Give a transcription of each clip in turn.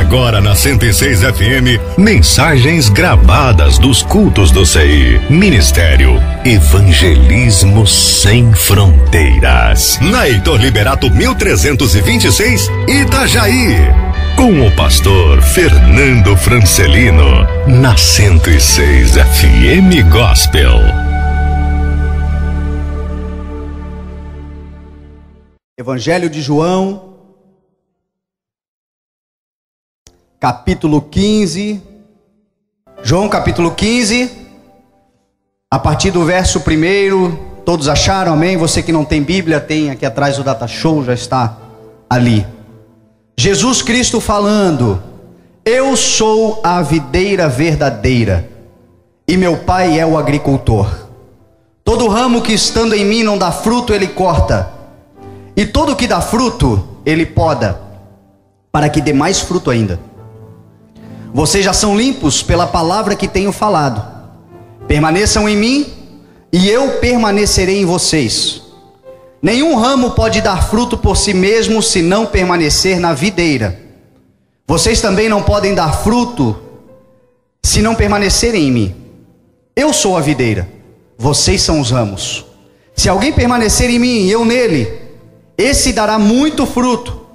Agora na 106 FM, mensagens gravadas dos cultos do CI. Ministério Evangelismo Sem Fronteiras. Na Heitor Liberato 1326, Itajaí. Com o pastor Fernando Francelino, na 106 FM Gospel. Evangelho de João, capítulo 15. João capítulo 15, a partir do verso 1. Todos acharam, amém? Você que não tem Bíblia, tem aqui atrás o Data Show, já está ali. Jesus Cristo falando: eu sou a videira verdadeira, e meu Pai é o agricultor. Todo ramo que estando em mim não dá fruto, ele corta, e todo que dá fruto, ele poda, para que dê mais fruto ainda. Vocês já são limpos pela palavra que tenho falado. Permaneçam em mim, e eu permanecerei em vocês. Nenhum ramo pode dar fruto por si mesmo, se não permanecer na videira. Vocês também não podem dar fruto, se não permanecerem em mim. Eu sou a videira, vocês são os ramos. Se alguém permanecer em mim e eu nele, esse dará muito fruto,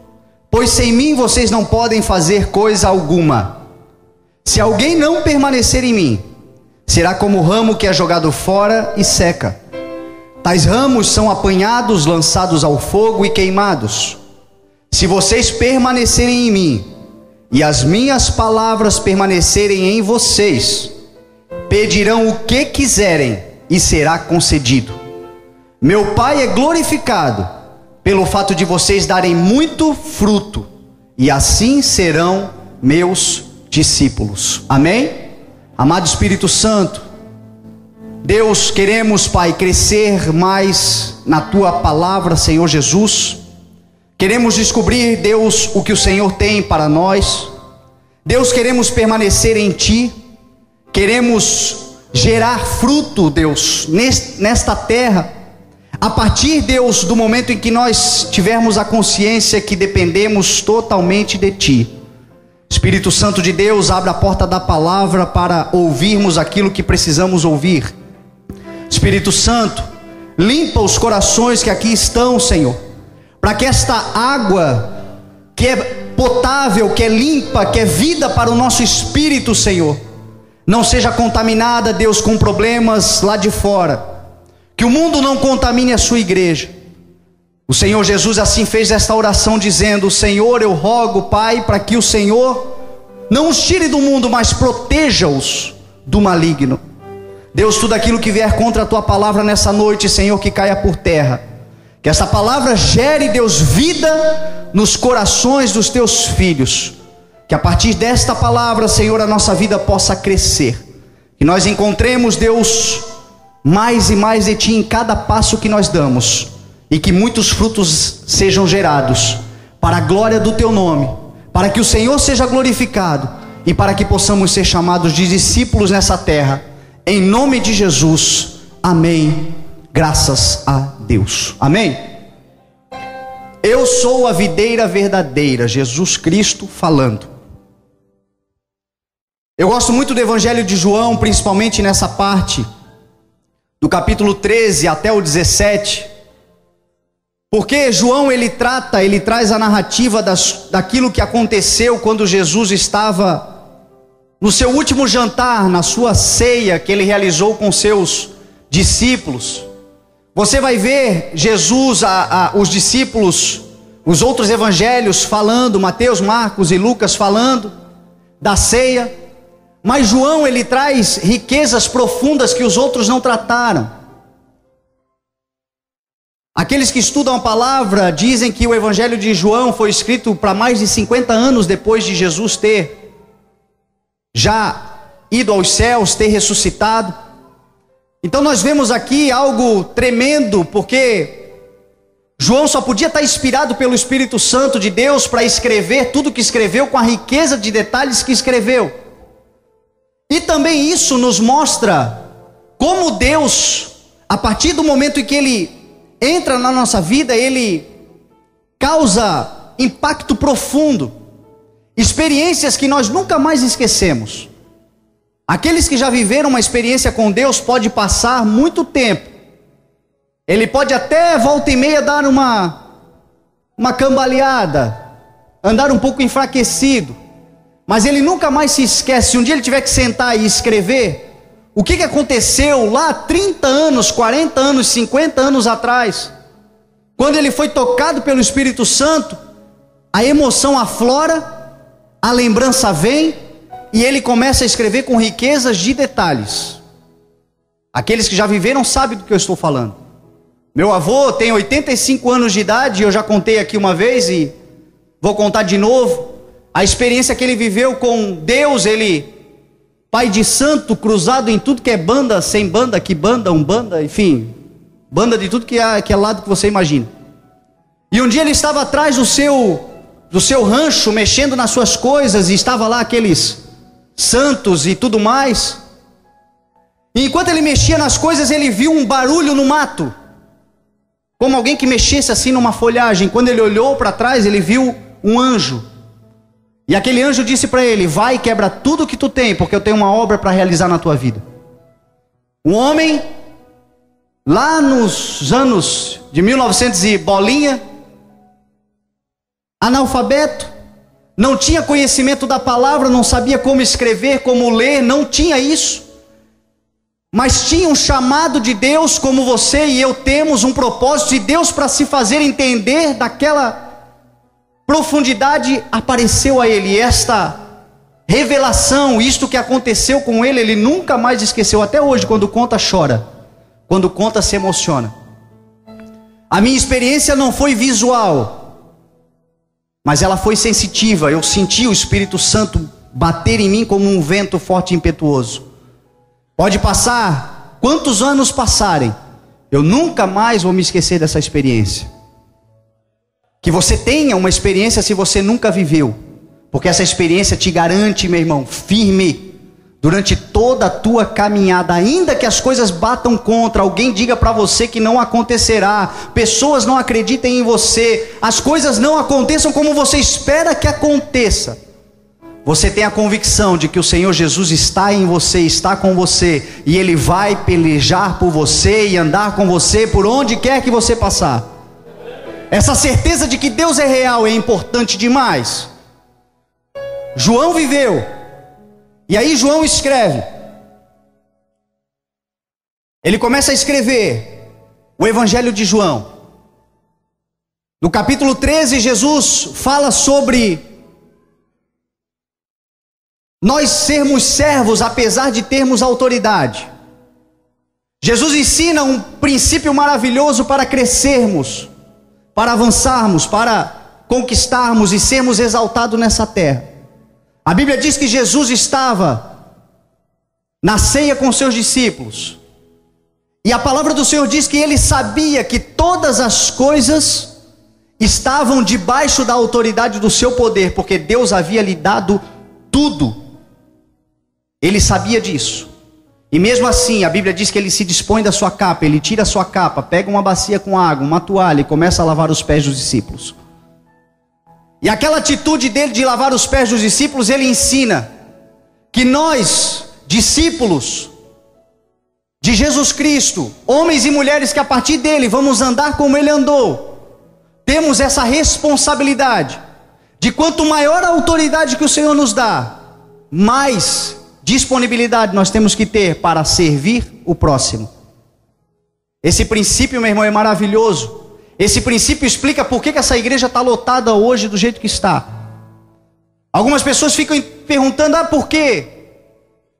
pois sem mim vocês não podem fazer coisa alguma. Se alguém não permanecer em mim, será como o ramo que é jogado fora e seca. Tais ramos são apanhados, lançados ao fogo e queimados. Se vocês permanecerem em mim, e as minhas palavras permanecerem em vocês, pedirão o que quiserem, e será concedido. Meu Pai é glorificado pelo fato de vocês darem muito fruto, e assim serão meus discípulos. Amém? Amado Espírito Santo, Deus, queremos, Pai, crescer mais na Tua palavra, Senhor Jesus. Queremos descobrir, Deus, o que o Senhor tem para nós. Deus, queremos permanecer em Ti. Queremos gerar fruto, Deus, nesta terra. A partir, Deus, do momento em que nós tivermos a consciência que dependemos totalmente de Ti. Espírito Santo de Deus, abre a porta da palavra para ouvirmos aquilo que precisamos ouvir. Espírito Santo, limpa os corações que aqui estão, Senhor, para que esta água que é potável, que é limpa, que é vida para o nosso espírito, Senhor, não seja contaminada, Deus, com problemas lá de fora. Que o mundo não contamine a sua igreja. O Senhor Jesus assim fez esta oração dizendo: Senhor, eu rogo, Pai, para que o Senhor não os tire do mundo, mas proteja-os do maligno. Deus, tudo aquilo que vier contra a Tua palavra nessa noite, Senhor, que caia por terra. Que essa palavra gere, Deus, vida nos corações dos Teus filhos. Que a partir desta palavra, Senhor, a nossa vida possa crescer. Que nós encontremos, Deus, mais e mais de Ti em cada passo que nós damos, e que muitos frutos sejam gerados para a glória do Teu nome, para que o Senhor seja glorificado e para que possamos ser chamados de discípulos nessa terra, em nome de Jesus, amém, graças a Deus, amém. Eu sou a videira verdadeira, Jesus Cristo falando. Eu gosto muito do Evangelho de João, principalmente nessa parte do capítulo 13 até o 17, porque João ele traz a narrativa daquilo que aconteceu quando Jesus estava no seu último jantar, na sua ceia que ele realizou com seus discípulos. Você vai ver Jesus, os discípulos, os outros evangelhos falando, Mateus, Marcos e Lucas falando da ceia. Mas João ele traz riquezas profundas que os outros não trataram. Aqueles que estudam a palavra dizem que o Evangelho de João foi escrito para mais de 50 anos depois de Jesus ter já ido aos céus, ter ressuscitado. Então nós vemos aqui algo tremendo, porque João só podia estar inspirado pelo Espírito Santo de Deus para escrever tudo que escreveu, com a riqueza de detalhes que escreveu. E também isso nos mostra como Deus, a partir do momento em que Ele entra na nossa vida, Ele causa impacto profundo. experiências que nós nunca mais esquecemos. Aqueles que já viveram uma experiência com Deus pode passar muito tempo. Ele pode até volta e meia dar uma cambaleada, andar um pouco enfraquecido, mas ele nunca mais se esquece. Se um dia ele tiver que sentar e escrever o que aconteceu lá 30 anos, 40 anos, 50 anos atrás, quando ele foi tocado pelo Espírito Santo, a emoção aflora, a lembrança vem, e ele começa a escrever com riquezas de detalhes. Aqueles que já viveram sabem do que eu estou falando. Meu avô tem 85 anos de idade, eu já contei aqui uma vez e vou contar de novo. A experiência que ele viveu com Deus, ele, pai de santo, cruzado em tudo que é banda, sem banda, que banda, umbanda, enfim, banda de tudo que é lado que você imagina. E um dia ele estava atrás do seu rancho, mexendo nas suas coisas, e estava lá aqueles santos e tudo mais. E enquanto ele mexia nas coisas, ele viu um barulho no mato, como alguém que mexesse assim numa folhagem. Quando ele olhou para trás, ele viu um anjo. E aquele anjo disse para ele: vai e quebra tudo que tu tem, porque eu tenho uma obra para realizar na tua vida. Um homem, lá nos anos de 1900 e bolinha, analfabeto, não tinha conhecimento da palavra, não sabia como escrever, como ler, não tinha isso, mas tinha um chamado de Deus, como você e eu temos um propósito de Deus para se fazer entender daquela profundidade. Apareceu a ele, e esta revelação, isto que aconteceu com ele, ele nunca mais esqueceu. Até hoje, quando conta, chora, quando conta, se emociona. A minha experiência não foi visual, mas ela foi sensitiva. Eu senti o Espírito Santo bater em mim como um vento forte e impetuoso. Pode passar quantos anos passarem, eu nunca mais vou me esquecer dessa experiência. Que você tenha uma experiência se você nunca viveu, porque essa experiência te garante, meu irmão, firme durante toda a tua caminhada. Ainda que as coisas batam contra, alguém diga para você que não acontecerá, pessoas não acreditem em você, as coisas não aconteçam como você espera que aconteça, você tem a convicção de que o Senhor Jesus está em você, está com você, e Ele vai pelejar por você e andar com você por onde quer que você passar. Essa certeza de que Deus é real é importante demais. João viveu, e aí João escreve. Ele começa a escrever o Evangelho de João. No capítulo 13, Jesus fala sobre nós sermos servos apesar de termos autoridade. Jesus ensina um princípio maravilhoso para crescermos, para avançarmos, para conquistarmos e sermos exaltados nessa terra. A Bíblia diz que Jesus estava na ceia com seus discípulos, e a palavra do Senhor diz que ele sabia que todas as coisas estavam debaixo da autoridade do seu poder, porque Deus havia lhe dado tudo. Ele sabia disso, e mesmo assim a Bíblia diz que ele se dispõe da sua capa, ele tira a sua capa, pega uma bacia com água, uma toalha e começa a lavar os pés dos discípulos. E aquela atitude dele de lavar os pés dos discípulos, ele ensina que nós, discípulos de Jesus Cristo, homens e mulheres que a partir dele vamos andar como ele andou, temos essa responsabilidade de quanto maior a autoridade que o Senhor nos dá, mais disponibilidade nós temos que ter para servir o próximo. Esse princípio, meu irmão, é maravilhoso. Esse princípio explica por que essa igreja está lotada hoje do jeito que está. Algumas pessoas ficam perguntando: por quê?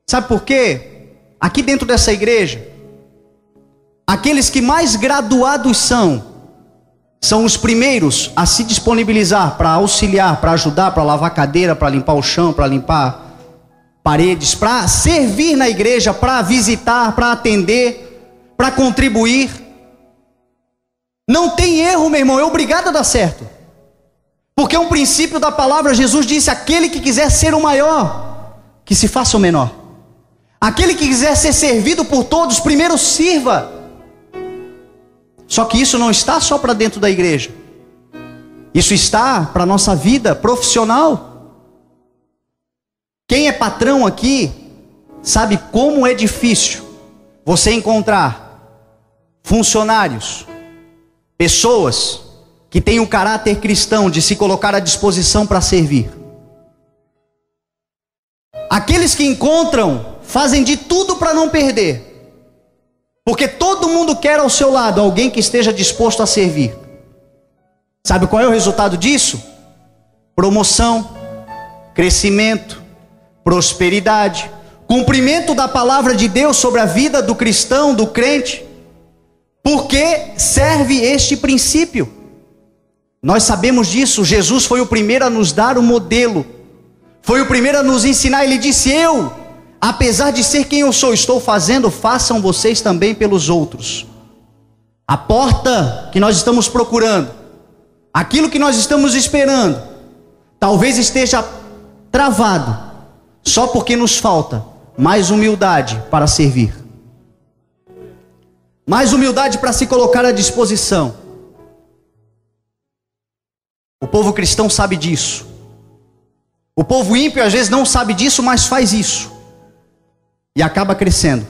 Sabe por quê? Aqui dentro dessa igreja, aqueles que mais graduados são os primeiros a se disponibilizar para auxiliar, para ajudar, para lavar cadeira, para limpar o chão, para limpar paredes, para servir na igreja, para visitar, para atender, para contribuir. Não tem erro, meu irmão, é obrigado a dar certo, porque é um princípio da palavra. Jesus disse: aquele que quiser ser o maior, que se faça o menor. Aquele que quiser ser servido por todos, primeiro sirva. Só que isso não está só para dentro da igreja, isso está para a nossa vida profissional. Quem é patrão aqui sabe como é difícil você encontrar funcionários, pessoas que têm o caráter cristão de se colocar à disposição para servir. Aqueles que encontram fazem de tudo para não perder, porque todo mundo quer ao seu lado alguém que esteja disposto a servir. Sabe qual é o resultado disso? Promoção, crescimento, prosperidade, cumprimento da palavra de Deus sobre a vida do cristão, do crente, porque serve este princípio. Nós sabemos disso. Jesus foi o primeiro a nos dar o modelo, foi o primeiro a nos ensinar. Ele disse: eu, apesar de ser quem eu sou, estou fazendo, façam vocês também pelos outros. A porta que nós estamos procurando, aquilo que nós estamos esperando, talvez esteja travado, só porque nos falta mais humildade para servir, mais humildade para se colocar à disposição. O povo cristão sabe disso. O povo ímpio às vezes não sabe disso, mas faz isso, e acaba crescendo,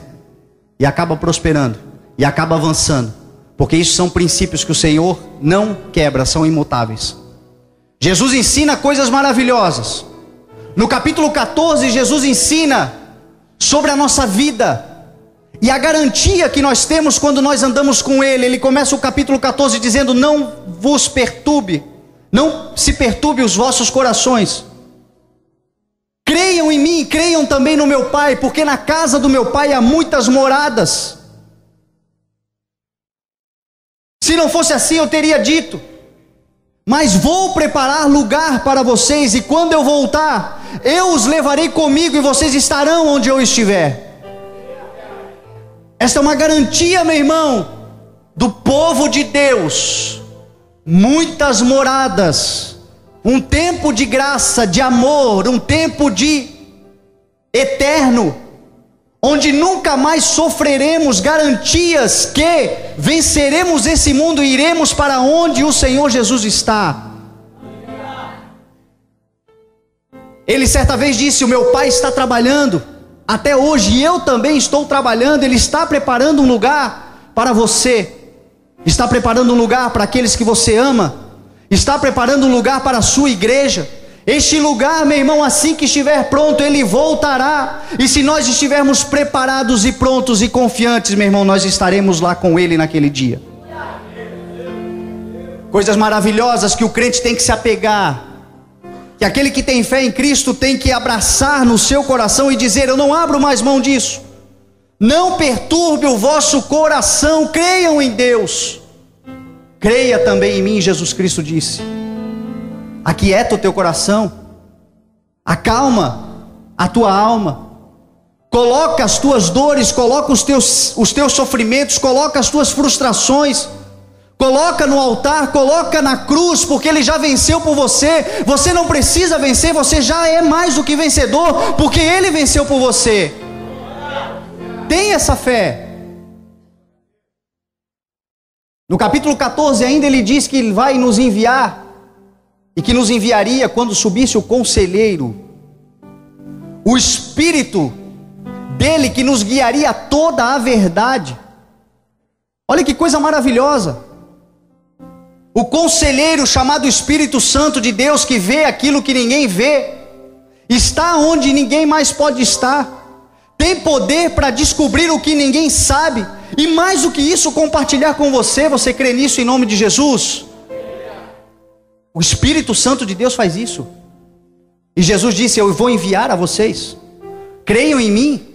e acaba prosperando, e acaba avançando, porque isso são princípios que o Senhor não quebra, são imutáveis. Jesus ensina coisas maravilhosas. No capítulo 14, Jesus ensina sobre a nossa vida e a garantia que nós temos quando nós andamos com Ele. Ele começa o capítulo 14 dizendo: não vos perturbe, não se perturbe os vossos corações. Creiam em mim, creiam também no meu Pai, porque na casa do meu Pai há muitas moradas. Se não fosse assim, eu teria dito: mas vou preparar lugar para vocês, e quando eu voltar, eu os levarei comigo, e vocês estarão onde eu estiver. Esta é uma garantia, meu irmão, do povo de Deus. Muitas moradas, um tempo de graça, de amor, um tempo de eterno, onde nunca mais sofreremos, garantias que venceremos esse mundo e iremos para onde o Senhor Jesus está. Ele certa vez disse: o meu Pai está trabalhando até hoje, e eu também estou trabalhando. Ele está preparando um lugar para você, está preparando um lugar para aqueles que você ama, está preparando um lugar para a sua igreja. Este lugar, meu irmão, assim que estiver pronto, Ele voltará. E se nós estivermos preparados e prontos e confiantes, meu irmão, nós estaremos lá com Ele naquele dia. Coisas maravilhosas que o crente tem que se apegar, que aquele que tem fé em Cristo tem que abraçar no seu coração e dizer: eu não abro mais mão disso. Não perturbe o vosso coração, creiam em Deus, creia também em mim, Jesus Cristo disse. Aquieta o teu coração, acalma a tua alma, coloca as tuas dores, coloca os teus sofrimentos, coloca as tuas frustrações, coloca no altar, coloca na cruz, porque Ele já venceu por você. Você não precisa vencer, você já é mais do que vencedor, porque Ele venceu por você. Tenha essa fé. No capítulo 14 ainda Ele diz que Ele vai nos enviar, e que nos enviaria quando subisse o conselheiro, o Espírito dele, que nos guiaria a toda a verdade. Olha que coisa maravilhosa. O conselheiro chamado Espírito Santo de Deus, que vê aquilo que ninguém vê, está onde ninguém mais pode estar, tem poder para descobrir o que ninguém sabe, e mais do que isso, compartilhar com você. Você crê nisso em nome de Jesus? O Espírito Santo de Deus faz isso. E Jesus disse: eu vou enviar a vocês. Creiam em mim,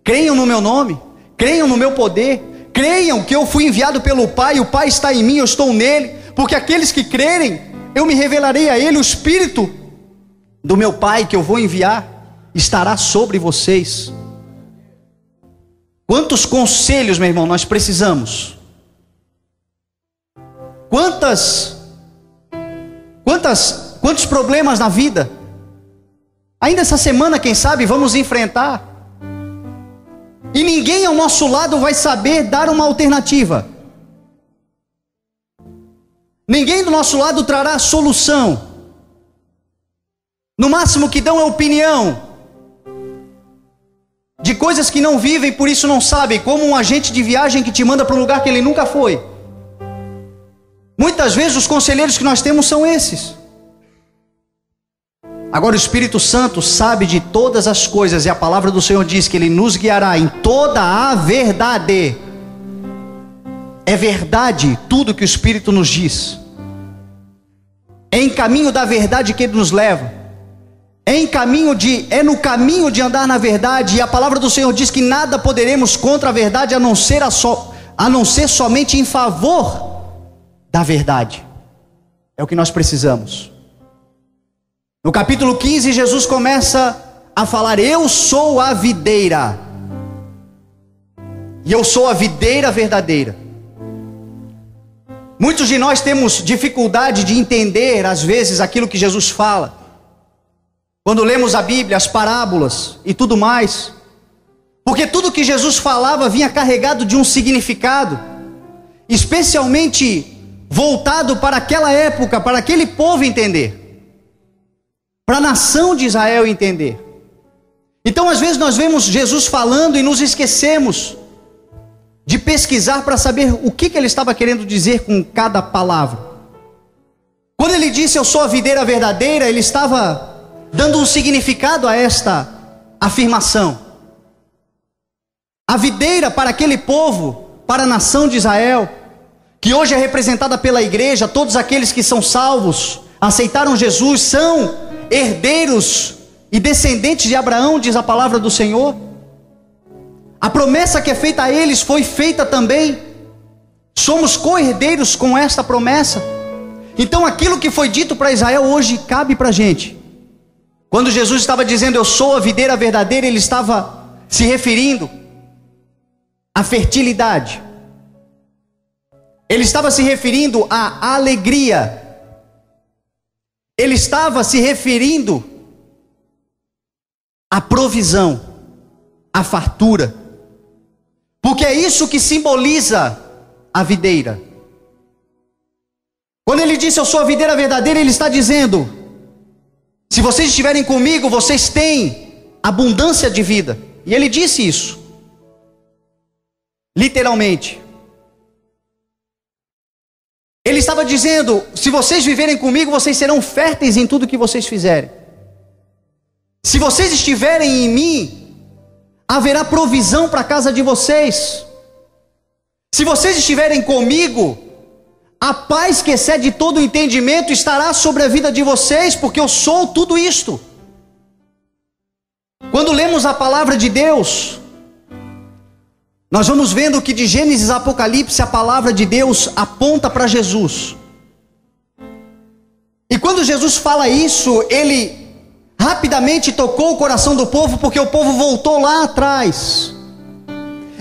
creiam no meu nome, creiam no meu poder, creiam que eu fui enviado pelo Pai, o Pai está em mim, eu estou nele, porque aqueles que crerem, eu me revelarei a ele. O Espírito do meu Pai que eu vou enviar estará sobre vocês. Quantos conselhos, meu irmão, nós precisamos? Quantos problemas na vida? Ainda essa semana, quem sabe, vamos enfrentar. E ninguém ao nosso lado vai saber dar uma alternativa. Ninguém do nosso lado trará solução. No máximo que dão é opinião. coisas que não vivem, por isso não sabem, como um agente de viagem que te manda para um lugar que ele nunca foi. Muitas vezes os conselheiros que nós temos são esses. Agora o Espírito Santo sabe de todas as coisas, e a palavra do Senhor diz que Ele nos guiará em toda a verdade. É verdade tudo que o Espírito nos diz. É em caminho da verdade que Ele nos leva. É no caminho de andar na verdade, e a palavra do Senhor diz que nada poderemos contra a verdade, a não ser somente em favor da verdade. É o que nós precisamos. No capítulo 15, Jesus começa a falar: eu sou a videira, e eu sou a videira verdadeira. Muitos de nós temos dificuldade de entender, às vezes, aquilo que Jesus fala. Quando lemos a Bíblia, as parábolas e tudo mais, porque tudo que Jesus falava vinha carregado de um significado, especialmente voltado para aquela época, para aquele povo entender, para a nação de Israel entender. Então às vezes nós vemos Jesus falando e nos esquecemos de pesquisar para saber o que ele estava querendo dizer com cada palavra. Quando ele disse eu sou a videira verdadeira, ele estava dando um significado a esta afirmação. A videira para aquele povo, para a nação de Israel, que hoje é representada pela igreja, todos aqueles que são salvos, aceitaram Jesus, são herdeiros e descendentes de Abraão, diz a palavra do Senhor. A promessa que é feita a eles foi feita também. Somos co-herdeiros com esta promessa. Então aquilo que foi dito para Israel hoje cabe para a gente. Quando Jesus estava dizendo eu sou a videira verdadeira, ele estava se referindo à fertilidade. Ele estava se referindo à alegria. Ele estava se referindo à provisão, à fartura. Porque é isso que simboliza a videira. Quando ele disse eu sou a videira verdadeira, ele está dizendo: se vocês estiverem comigo, vocês têm abundância de vida. E ele disse isso, literalmente. Ele estava dizendo: se vocês viverem comigo, vocês serão férteis em tudo que vocês fizerem. Se vocês estiverem em mim, haverá provisão para a casa de vocês. Se vocês estiverem comigo, a paz que excede todo o entendimento estará sobre a vida de vocês, porque eu sou tudo isto. Quando lemos a palavra de Deus, nós vamos vendo que de Gênesis a Apocalipse a palavra de Deus aponta para Jesus. E quando Jesus fala isso, ele rapidamente tocou o coração do povo, porque o povo voltou lá atrás.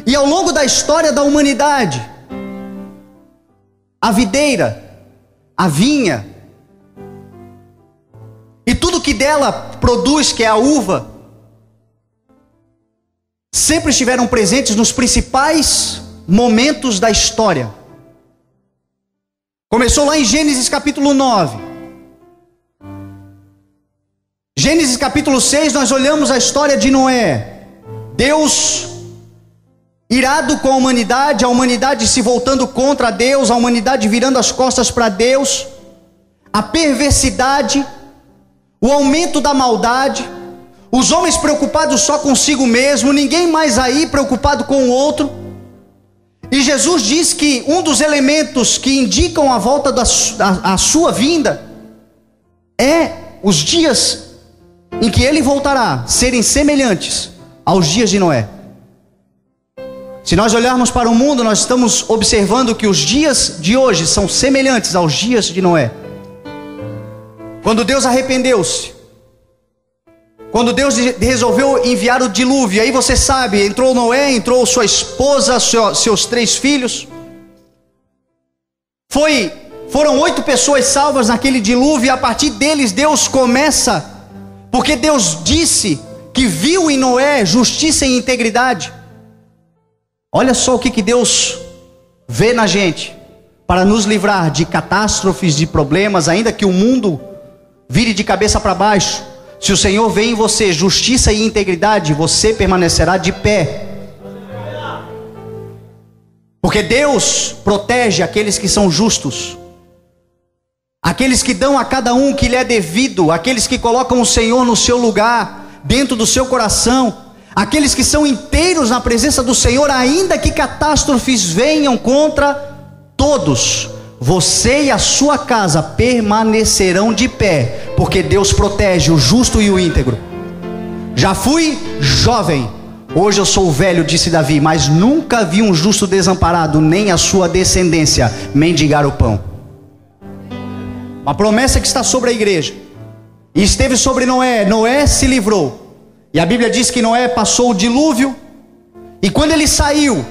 E ao longo da história da humanidade, a videira, a vinha, e tudo que dela produz, que é a uva, sempre estiveram presentes nos principais momentos da história. Começou lá em Gênesis capítulo 9. Gênesis capítulo 6, nós olhamos a história de Noé. Deus irado com a humanidade se voltando contra Deus, a humanidade virando as costas para Deus, a perversidade, o aumento da maldade, os homens preocupados só consigo mesmo, ninguém mais aí preocupado com o outro. E Jesus diz que um dos elementos que indicam a volta da sua vinda é os dias em que ele voltará serem semelhantes aos dias de Noé. Se nós olharmos para o mundo, nós estamos observando que os dias de hoje são semelhantes aos dias de Noé. Quando Deus arrependeu-se, quando Deus resolveu enviar o dilúvio, aí você sabe, entrou Noé, entrou sua esposa, seus 3 filhos. Foram 8 pessoas salvas naquele dilúvio, e a partir deles Deus começa, porque Deus disse que viu em Noé justiça e integridade. Olha só o que Deus vê na gente, para nos livrar de catástrofes, de problemas, ainda que o mundo vire de cabeça para baixo. Se o Senhor vê em você justiça e integridade, você permanecerá de pé. Porque Deus protege aqueles que são justos, aqueles que dão a cada um que lhe é devido, aqueles que colocam o Senhor no seu lugar, dentro do seu coração, aqueles que são inteiros na presença do Senhor, ainda que catástrofes venham contra todos, você e a sua casa permanecerão de pé, porque Deus protege o justo e o íntegro. Já fui jovem, hoje eu sou velho, disse Davi, mas nunca vi um justo desamparado, nem a sua descendência mendigar o pão. Uma promessa que está sobre a igreja, e esteve sobre Noé. Noé se livrou, e a Bíblia diz que Noé passou o dilúvio, e quando ele saiu,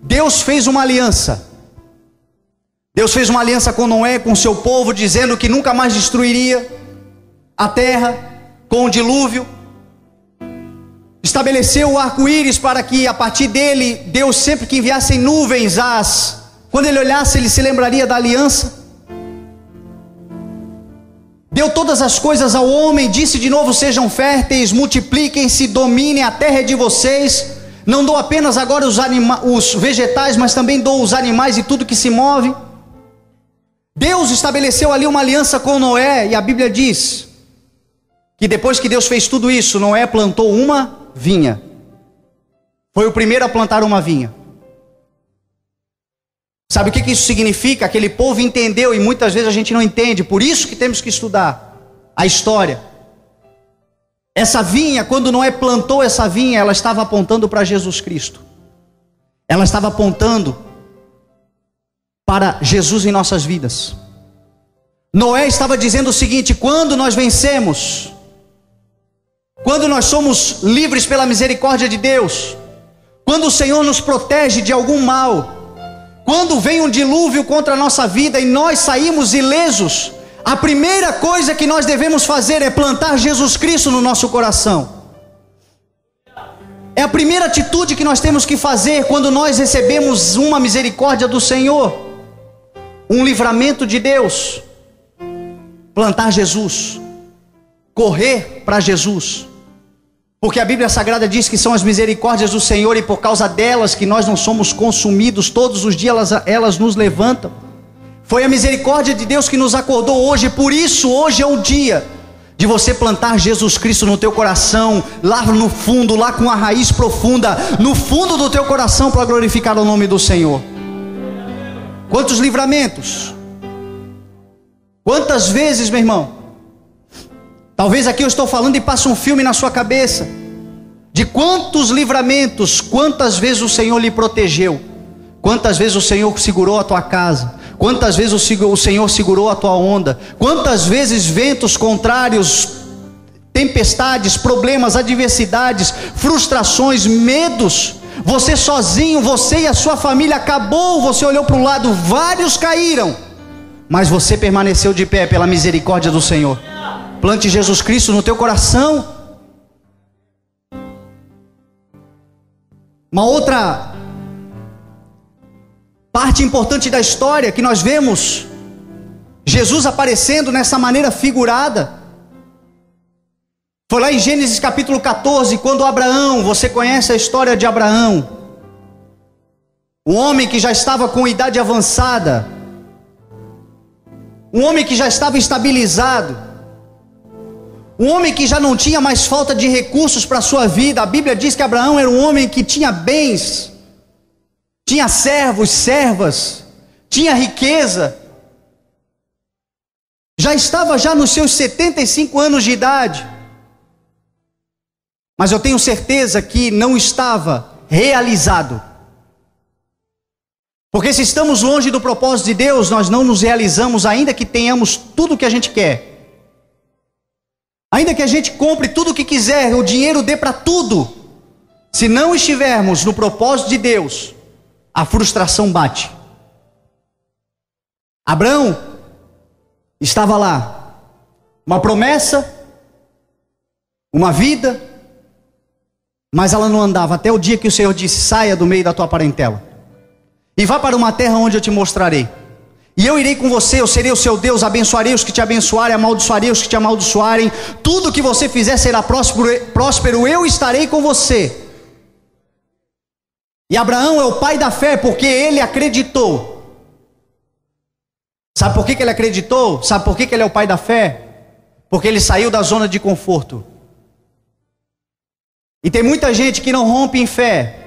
Deus fez uma aliança. Deus fez uma aliança com Noé, com o seu povo, dizendo que nunca mais destruiria a terra com o dilúvio. Estabeleceu o arco-íris para que a partir dele, Deus sempre que enviasse nuvens, quando ele olhasse, ele se lembraria da aliança. Deu todas as coisas ao homem, disse de novo: sejam férteis, multipliquem-se, dominem, a terra é de vocês. Não dou apenas agora os vegetais, mas também dou os animais e tudo que se move. Deus estabeleceu ali uma aliança com Noé, e a Bíblia diz que depois que Deus fez tudo isso, Noé plantou uma vinha. Foi o primeiro a plantar uma vinha. Sabe o que isso significa? Aquele povo entendeu, e muitas vezes a gente não entende, por isso que temos que estudar a história. Essa vinha, quando Noé plantou essa vinha, ela estava apontando para Jesus Cristo. Ela estava apontando para Jesus em nossas vidas. Noé estava dizendo o seguinte: quando nós vencemos, quando nós somos livres pela misericórdia de Deus, quando o Senhor nos protege de algum mal, quando vem um dilúvio contra a nossa vida e nós saímos ilesos, a primeira coisa que nós devemos fazer é plantar Jesus Cristo no nosso coração. É a primeira atitude que nós temos que fazer quando nós recebemos uma misericórdia do Senhor, um livramento de Deus. Plantar Jesus, correr para Jesus, porque a Bíblia Sagrada diz que são as misericórdias do Senhor, e por causa delas que nós não somos consumidos. Todos os dias elas nos levantam. Foi a misericórdia de Deus que nos acordou hoje. Por isso hoje é o dia de você plantar Jesus Cristo no teu coração, lá no fundo, lá com a raiz profunda, no fundo do teu coração, para glorificar o nome do Senhor. Quantos livramentos, quantas vezes, meu irmão, talvez aqui eu estou falando e passa um filme na sua cabeça, de quantos livramentos, quantas vezes o Senhor lhe protegeu, quantas vezes o Senhor segurou a tua casa, quantas vezes o Senhor segurou a tua onda, quantas vezes ventos contrários, tempestades, problemas, adversidades, frustrações, medos, você sozinho, você e a sua família acabou, você olhou para o lado, vários caíram, mas você permaneceu de pé pela misericórdia do Senhor. Plante Jesus Cristo no teu coração. Uma outra parte importante da história que nós vemos Jesus aparecendo nessa maneira figurada foi lá em Gênesis capítulo 14, quando Abraão, você conhece a história de Abraão, um homem que já estava com idade avançada, um homem que já estava estabilizado, um homem que já não tinha mais falta de recursos para a sua vida. A Bíblia diz que Abraão era um homem que tinha bens, tinha servos, servas, tinha riqueza, já estava nos seus 75 anos de idade, mas eu tenho certeza que não estava realizado, porque se estamos longe do propósito de Deus, nós não nos realizamos, ainda que tenhamos tudo o que a gente quer, ainda que a gente compre tudo o que quiser, o dinheiro dê para tudo, se não estivermos no propósito de Deus, a frustração bate. Abraão estava lá, uma promessa, uma vida, mas ela não andava, até o dia que o Senhor disse: saia do meio da tua parentela e vá para uma terra onde eu te mostrarei. E eu irei com você, eu serei o seu Deus, abençoarei os que te abençoarem, amaldiçoarei os que te amaldiçoarem. Tudo que você fizer será próspero, eu estarei com você. E Abraão é o pai da fé, porque ele acreditou. Sabe por que ele acreditou? Sabe por que ele é o pai da fé? Porque ele saiu da zona de conforto. E tem muita gente que não rompe em fé.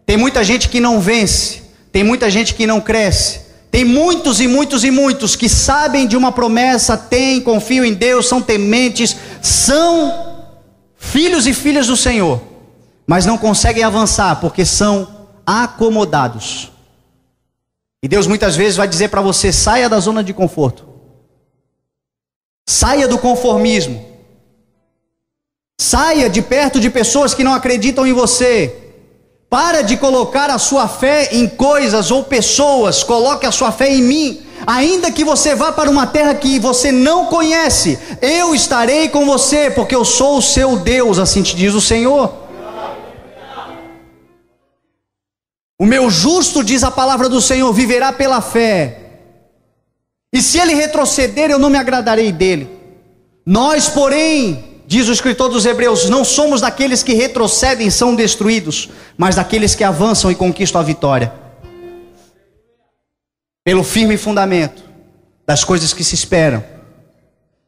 Tem muita gente que não vence. Tem muita gente que não cresce. Tem muitos e muitos e muitos que sabem de uma promessa, confiam em Deus, são tementes, são filhos e filhas do Senhor, mas não conseguem avançar porque são acomodados. E Deus muitas vezes vai dizer para você: saia da zona de conforto, saia do conformismo, saia de perto de pessoas que não acreditam em você. Para de colocar a sua fé em coisas ou pessoas, coloque a sua fé em mim. Ainda que você vá para uma terra que você não conhece, eu estarei com você, porque eu sou o seu Deus, assim te diz o Senhor. O meu justo, diz a palavra do Senhor, viverá pela fé. E se ele retroceder, eu não me agradarei dele. Nós, porém, diz o escritor dos Hebreus, não somos daqueles que retrocedem e são destruídos, mas daqueles que avançam e conquistam a vitória. Pelo firme fundamento das coisas que se esperam.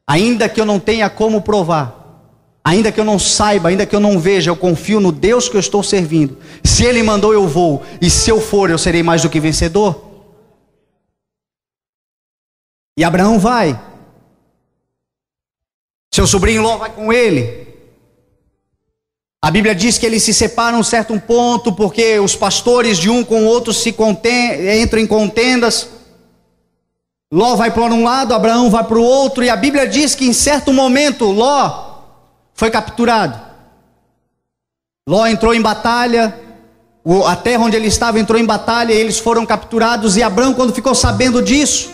Ainda que eu não tenha como provar, ainda que eu não saiba, ainda que eu não veja, eu confio no Deus que eu estou servindo. Se Ele mandou, eu vou, e se eu for, eu serei mais do que vencedor. E Abraão vai. Seu sobrinho Ló vai com ele. A Bíblia diz que eles se separam a um certo ponto, porque os pastores de um com o outro entram em contendas. Ló vai para um lado, Abraão vai para o outro, e a Bíblia diz que em certo momento Ló foi capturado. Ló entrou em batalha, a terra onde ele estava entrou em batalha, e eles foram capturados. E Abraão, quando ficou sabendo disso,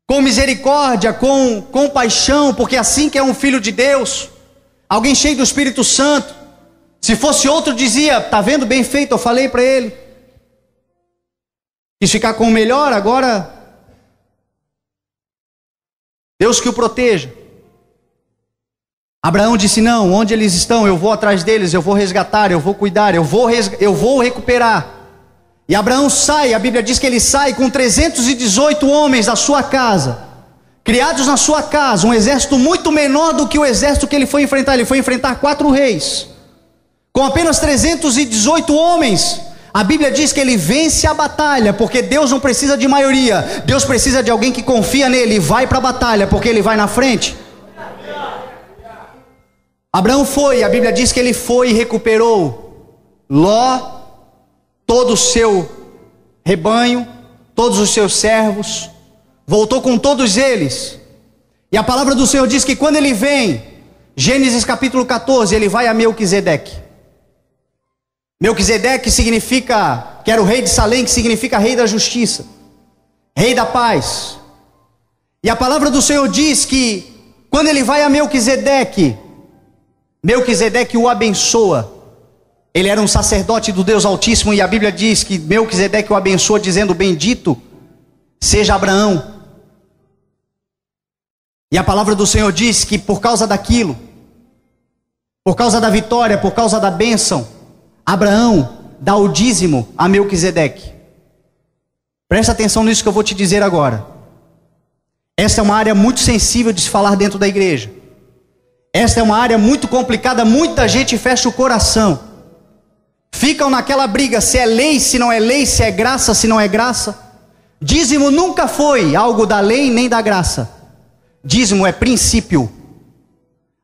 com misericórdia, com compaixão, porque assim que é um filho de Deus, alguém cheio do Espírito Santo, se fosse outro dizia: tá vendo, bem feito, eu falei para ele, quis ficar com o melhor, agora Deus que o proteja. Abraão disse: não, onde eles estão, eu vou atrás deles, eu vou resgatar, eu vou cuidar, eu vou recuperar. E Abraão sai, a Bíblia diz que ele sai com 318 homens da sua casa, criados na sua casa, um exército muito menor do que o exército que ele foi enfrentar. Ele foi enfrentar 4 reis, com apenas 318 homens. A Bíblia diz que ele vence a batalha, porque Deus não precisa de maioria, Deus precisa de alguém que confia nele e vai para a batalha, porque ele vai na frente. Abraão foi, a Bíblia diz que ele foi e recuperou Ló, todo o seu rebanho, todos os seus servos, voltou com todos eles. E a palavra do Senhor diz que quando ele vem, Gênesis capítulo 14, ele vai a Melquisedeque. Melquisedeque significa, que era o rei de Salém, que significa rei da justiça, rei da paz. E a palavra do Senhor diz que quando ele vai a Melquisedeque, Melquisedeque o abençoa. Ele era um sacerdote do Deus Altíssimo, e a Bíblia diz que Melquisedeque o abençoa dizendo: bendito seja Abraão. E a palavra do Senhor diz que por causa daquilo, por causa da vitória, por causa da bênção, Abraão dá o dízimo a Melquisedeque. Presta atenção nisso que eu vou te dizer agora. Essa é uma área muito sensível de se falar dentro da igreja. Esta é uma área muito complicada, muita gente fecha o coração. Ficam naquela briga, se é lei, se não é lei, se é graça, se não é graça. Dízimo nunca foi algo da lei nem da graça. Dízimo é princípio.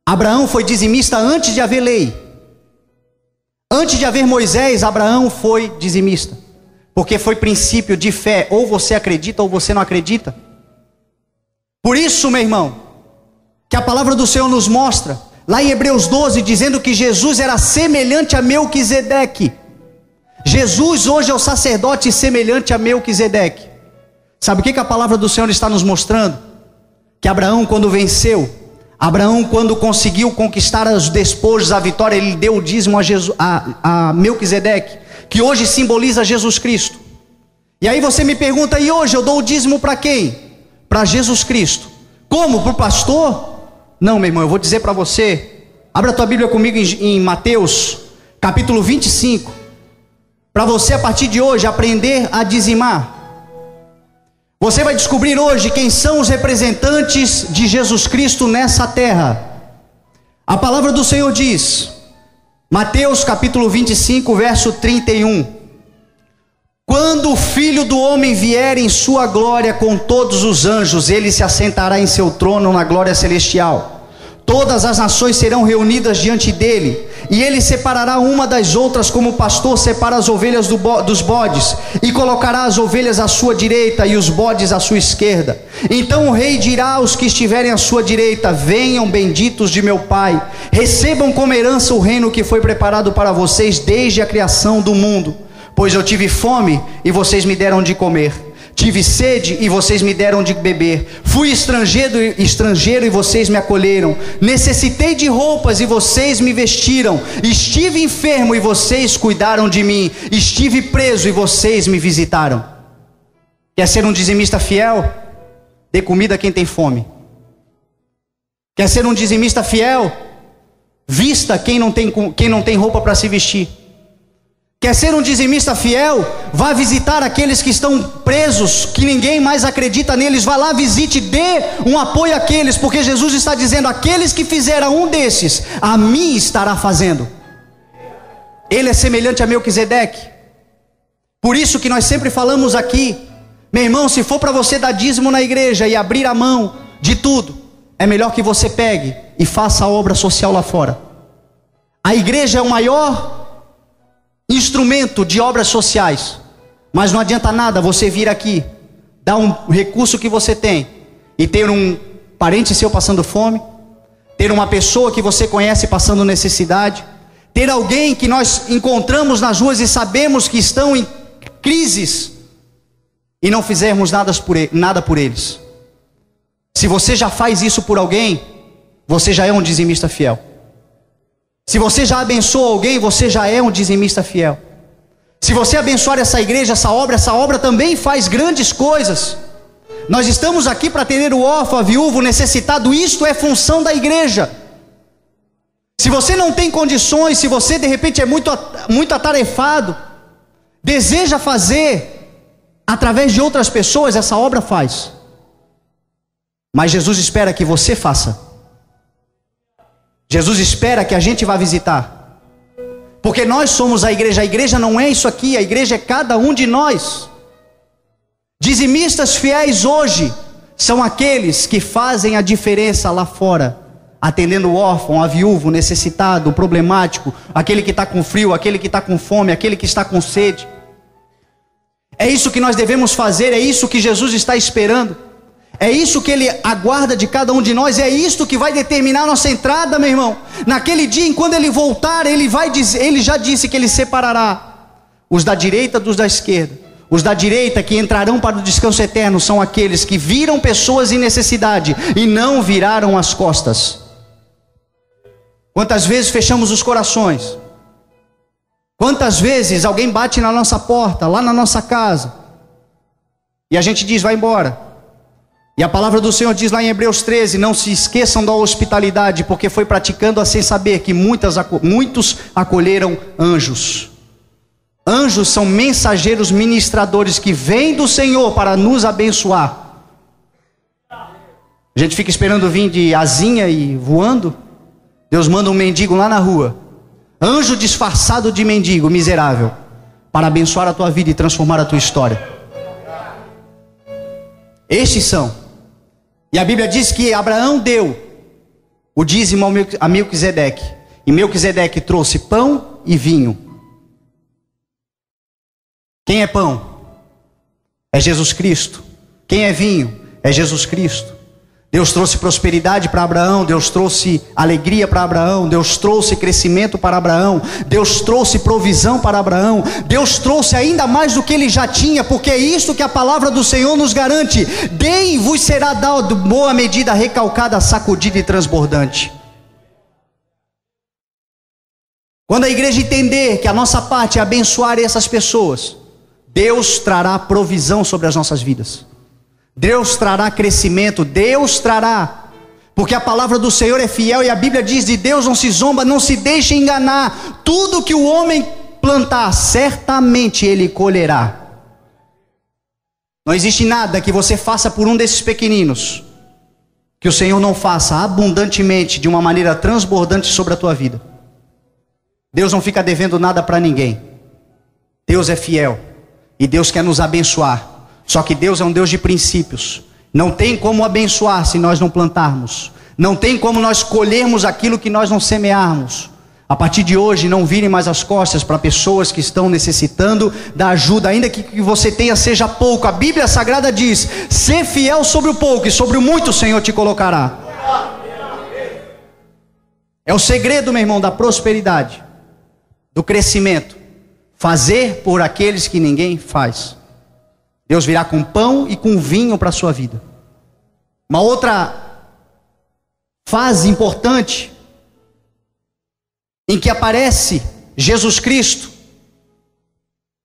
Abraão foi dizimista antes de haver lei. Antes de haver Moisés, Abraão foi dizimista. Porque foi princípio de fé, ou você acredita ou você não acredita. Por isso, meu irmão, que a palavra do Senhor nos mostra lá em Hebreus 12, dizendo que Jesus era semelhante a Melquisedeque. Jesus hoje é o sacerdote semelhante a Melquisedeque. Sabe o que a palavra do Senhor está nos mostrando? Que Abraão, quando venceu, Abraão, quando conseguiu conquistar os despojos, a vitória, ele deu o dízimo a Melquisedeque, que hoje simboliza Jesus Cristo. E aí você me pergunta, e hoje eu dou o dízimo para quem? Para Jesus Cristo. Como? Para o pastor? Não, meu irmão, eu vou dizer para você. Abra a tua Bíblia comigo em Mateus, capítulo 25. Para você, a partir de hoje, aprender a dizimar. Você vai descobrir hoje quem são os representantes de Jesus Cristo nessa terra. A palavra do Senhor diz, Mateus capítulo 25, verso 31. Quando o Filho do Homem vier em sua glória com todos os anjos, ele se assentará em seu trono na glória celestial. Todas as nações serão reunidas diante dele, e ele separará uma das outras, como o pastor separa as ovelhas dos bodes, e colocará as ovelhas à sua direita e os bodes à sua esquerda. Então o rei dirá aos que estiverem à sua direita: venham, benditos de meu Pai, recebam como herança o reino que foi preparado para vocês desde a criação do mundo. Pois eu tive fome e vocês me deram de comer, tive sede e vocês me deram de beber, fui estrangeiro e vocês me acolheram, necessitei de roupas e vocês me vestiram, estive enfermo e vocês cuidaram de mim, estive preso e vocês me visitaram. Quer ser um dizimista fiel? Dê comida a quem tem fome. Quer ser um dizimista fiel? Vista quem não tem roupa para se vestir. Quer ser um dizimista fiel? Vá visitar aqueles que estão presos, que ninguém mais acredita neles. Vá lá, visite, dê um apoio àqueles, porque Jesus está dizendo: aqueles que fizeram um desses, a mim estará fazendo. Ele é semelhante a Melquisedeque. Por isso que nós sempre falamos aqui, meu irmão, se for para você dar dízimo na igreja e abrir a mão de tudo, é melhor que você pegue e faça a obra social lá fora. A igreja é o maior instrumento de obras sociais, mas não adianta nada você vir aqui, dar um recurso que você tem, e ter um parente seu passando fome, ter uma pessoa que você conhece passando necessidade, ter alguém que nós encontramos nas ruas e sabemos que estão em crises, e não fizermos nada por eles. Se você já faz isso por alguém, você já é um dizimista fiel. Se você já abençoa alguém, você já é um dizimista fiel. Se você abençoar essa igreja, essa obra também faz grandes coisas. Nós estamos aqui para atender o órfão, a viúvo, o necessitado. Isto é função da igreja. Se você não tem condições, se você de repente é muito atarefado, deseja fazer através de outras pessoas, essa obra faz. Mas Jesus espera que você faça. Jesus espera que a gente vá visitar, porque nós somos a igreja não é isso aqui, a igreja é cada um de nós. Dizimistas fiéis hoje são aqueles que fazem a diferença lá fora, atendendo o órfão, a viúvo, o necessitado, o problemático, aquele que está com frio, aquele que está com fome, aquele que está com sede. É isso que nós devemos fazer, é isso que Jesus está esperando. É isso que Ele aguarda de cada um de nós. É isto que vai determinar a nossa entrada, meu irmão. Naquele dia, quando Ele voltar, Ele já disse que Ele separará os da direita dos da esquerda. Os da direita que entrarão para o descanso eterno são aqueles que viram pessoas em necessidade e não viraram as costas. Quantas vezes fechamos os corações? Quantas vezes alguém bate na nossa porta, lá na nossa casa, e a gente diz: vai embora. E a palavra do Senhor diz lá em Hebreus 13, não se esqueçam da hospitalidade, porque foi praticando-a sem saber que muitos acolheram anjos. Anjos são mensageiros ministradores que vêm do Senhor para nos abençoar. A gente fica esperando vir de asinha e voando. Deus manda um mendigo lá na rua, anjo disfarçado de mendigo, miserável, para abençoar a tua vida e transformar a tua história. Estes são. E a Bíblia diz que Abraão deu o dízimo a Melquisedeque, e Melquisedeque trouxe pão e vinho. Quem é pão? É Jesus Cristo. Quem é vinho? É Jesus Cristo. Deus trouxe prosperidade para Abraão, Deus trouxe alegria para Abraão, Deus trouxe crescimento para Abraão, Deus trouxe provisão para Abraão, Deus trouxe ainda mais do que ele já tinha, porque é isto que a palavra do Senhor nos garante: deem, vos será dado boa medida, recalcada, sacudida e transbordante. Quando a igreja entender que a nossa parte é abençoar essas pessoas, Deus trará provisão sobre as nossas vidas. Deus trará crescimento, Deus trará, porque a palavra do Senhor é fiel e a Bíblia diz: de Deus não se zomba, não se deixe enganar. Tudo que o homem plantar, certamente ele colherá. Não existe nada que você faça por um desses pequeninos que o Senhor não faça abundantemente, de uma maneira transbordante sobre a tua vida. Deus não fica devendo nada para ninguém. Deus é fiel e Deus quer nos abençoar. Só que Deus é um Deus de princípios. Não tem como abençoar se nós não plantarmos. Não tem como nós colhermos aquilo que nós não semearmos. A partir de hoje, não virem mais as costas para pessoas que estão necessitando da ajuda, ainda que você tenha seja pouco. A Bíblia Sagrada diz: ser fiel sobre o pouco e sobre o muito o Senhor te colocará. É o segredo, meu irmão, da prosperidade, do crescimento. Fazer por aqueles que ninguém faz. Deus virá com pão e com vinho para a sua vida. Uma outra fase importante em que aparece Jesus Cristo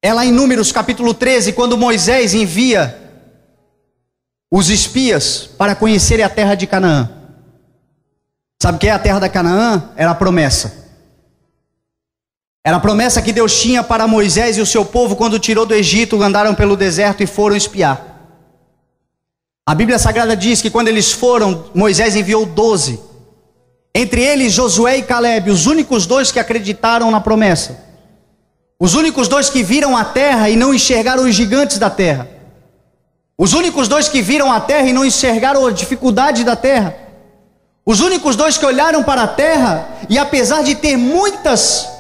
é lá em Números capítulo 13, quando Moisés envia os espias para conhecerem a terra de Canaã. Sabe o que é a terra da Canaã? Era a promessa. Era a promessa que Deus tinha para Moisés e o seu povo quando tirou do Egito, andaram pelo deserto e foram espiar. A Bíblia Sagrada diz que quando eles foram, Moisés enviou 12. Entre eles Josué e Calebe, os únicos dois que acreditaram na promessa. Os únicos dois que viram a terra e não enxergaram os gigantes da terra. Os únicos dois que viram a terra e não enxergaram a dificuldade da terra. Os únicos dois que olharam para a terra e, apesar de ter muitas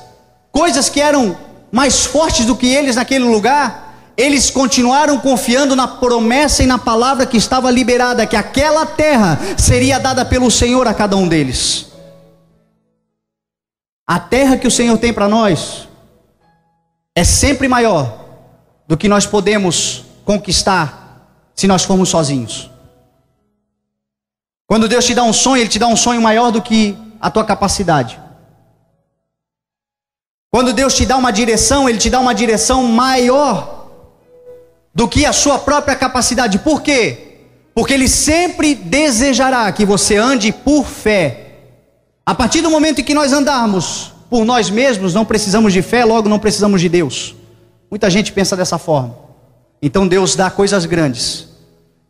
coisas que eram mais fortes do que eles naquele lugar, eles continuaram confiando na promessa e na palavra que estava liberada, que aquela terra seria dada pelo Senhor a cada um deles. A terra que o Senhor tem para nós é sempre maior do que nós podemos conquistar se nós formos sozinhos. Quando Deus te dá um sonho, Ele te dá um sonho maior do que a tua capacidade. Quando Deus te dá uma direção, Ele te dá uma direção maior do que a sua própria capacidade. Por quê? Porque Ele sempre desejará que você ande por fé. A partir do momento em que nós andarmos por nós mesmos, não precisamos de fé, logo não precisamos de Deus. Muita gente pensa dessa forma. Então Deus dá coisas grandes.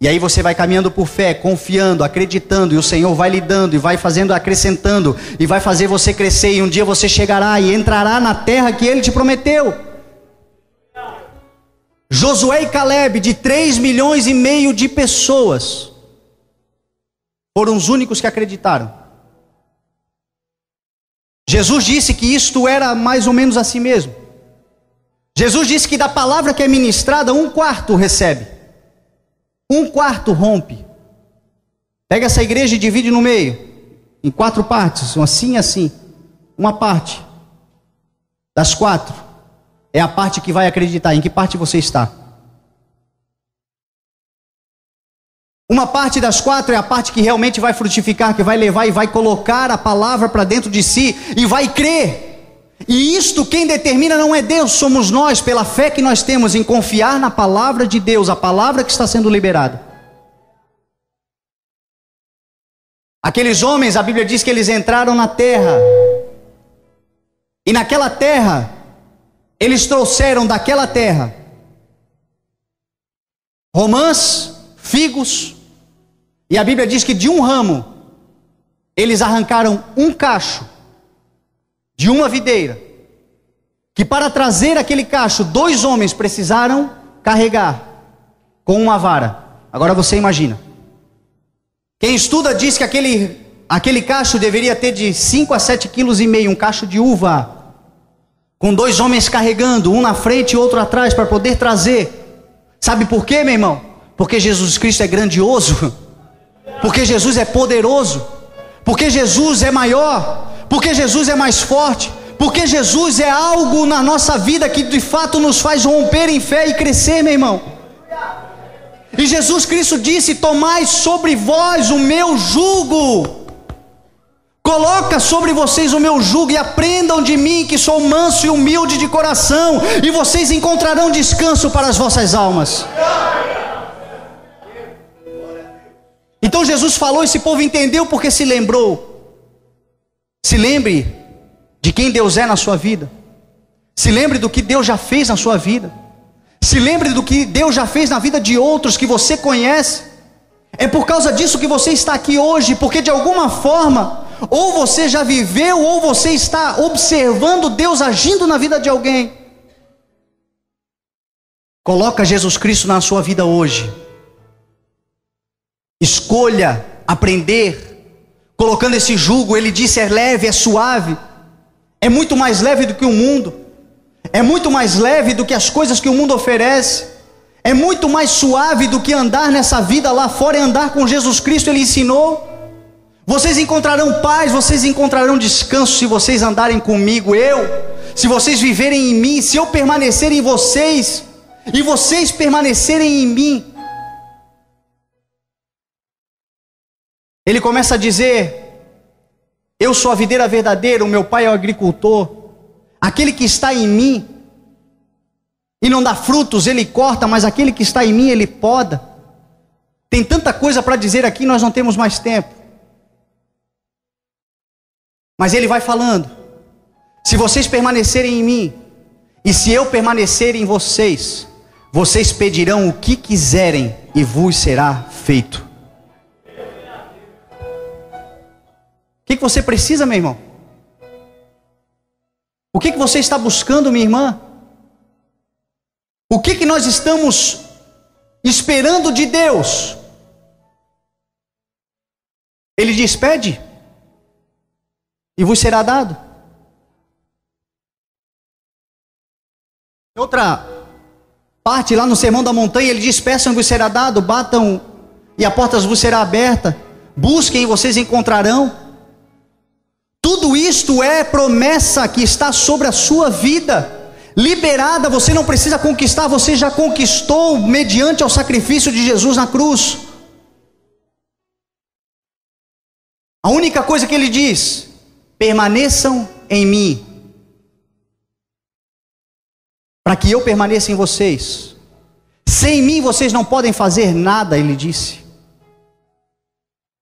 E aí você vai caminhando por fé, confiando, acreditando, e o Senhor vai lhe dando, e vai fazendo, acrescentando, e vai fazer você crescer, e um dia você chegará e entrará na terra que Ele te prometeu. Josué e Calebe, de 3,5 milhões de pessoas, foram os únicos que acreditaram. Jesus disse que isto era mais ou menos assim mesmo. Jesus disse que da palavra que é ministrada, 1/4 recebe. 1/4 rompe. Pega essa igreja e divide no meio, em 4 partes, assim e assim. Uma parte das 4 é a parte que vai acreditar. Em que parte você está? Uma parte das 4 é a parte que realmente vai frutificar, que vai levar e vai colocar a palavra para dentro de si e vai crer. E isto quem determina não é Deus, somos nós, pela fé que nós temos em confiar na palavra de Deus, a palavra que está sendo liberada. Aqueles homens, a Bíblia diz que eles entraram na terra, e naquela terra, eles trouxeram daquela terra romãs, figos, e a Bíblia diz que de um ramo, eles arrancaram um cacho, de uma videira, que para trazer aquele cacho, 2 homens precisaram carregar com uma vara. Agora você imagina. Quem estuda diz que aquele cacho deveria ter de 5 a 7,5 kg, um cacho de uva, com 2 homens carregando, um na frente e outro atrás, para poder trazer. Sabe por quê, meu irmão? Porque Jesus Cristo é grandioso, porque Jesus é poderoso, porque Jesus é maior, porque Jesus é mais forte, porque Jesus é algo na nossa vida que de fato nos faz romper em fé e crescer, meu irmão. E Jesus Cristo disse: tomai sobre vós o meu jugo, Coloca sobre vocês o meu jugo e aprendam de mim, que sou manso e humilde de coração, e vocês encontrarão descanso para as vossas almas. Então Jesus falou, esse povo entendeu porque se lembrou. Se lembre de quem Deus é na sua vida. Se lembre do que Deus já fez na sua vida. Se lembre do que Deus já fez na vida de outros que você conhece. É por causa disso que você está aqui hoje, porque de alguma forma, ou você já viveu, ou você está observando Deus agindo na vida de alguém. Coloca Jesus Cristo na sua vida hoje. Escolha aprender, colocando esse jugo. Ele disse, é leve, é suave. É muito mais leve do que o mundo. É muito mais leve do que as coisas que o mundo oferece. É muito mais suave do que andar nessa vida lá fora e andar com Jesus Cristo. Ele ensinou. Vocês encontrarão paz, vocês encontrarão descanso se vocês andarem comigo. Se vocês viverem em mim, se eu permanecer em vocês e vocês permanecerem em mim. Ele começa a dizer, eu sou a videira verdadeira, o meu pai é o agricultor. Aquele que está em mim e não dá frutos, ele corta, mas aquele que está em mim, ele poda. Tem tanta coisa para dizer aqui, nós não temos mais tempo. Mas ele vai falando, se vocês permanecerem em mim, e se eu permanecer em vocês, vocês pedirão o que quiserem, e vos será feito. O que você precisa, meu irmão? O que você está buscando, minha irmã? O que nós estamos esperando de Deus? Ele diz, pede, e vos será dado. Em outra parte, lá no Sermão da Montanha, ele diz, peçam e vos será dado, batam e a porta vos será aberta, busquem e vocês encontrarão. Tudo isto é promessa que está sobre a sua vida, liberada. Você não precisa conquistar, você já conquistou mediante ao sacrifício de Jesus na cruz. A única coisa que ele diz, permaneçam em mim, para que eu permaneça em vocês. Sem mim vocês não podem fazer nada, ele disse.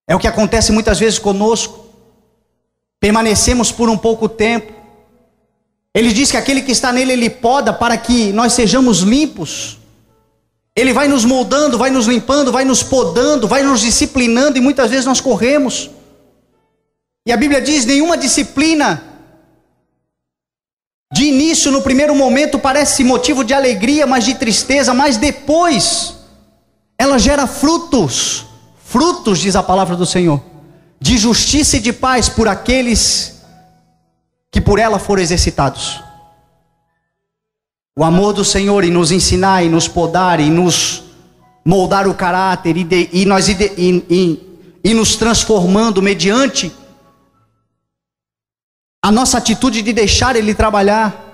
É o que acontece muitas vezes conosco. Permanecemos por um pouco tempo. Ele diz que aquele que está nele, ele poda para que nós sejamos limpos. Ele vai nos moldando, vai nos limpando, vai nos podando, vai nos disciplinando, e muitas vezes nós corremos. E a Bíblia diz, nenhuma disciplina de início, no primeiro momento, parece motivo de alegria, mas de tristeza, mas depois ela gera frutos. Frutos, diz a palavra do Senhor, de justiça e de paz por aqueles que por ela foram exercitados. O amor do Senhor em nos ensinar, em nos podar, em nos moldar o caráter e nos transformando mediante a nossa atitude de deixar Ele trabalhar,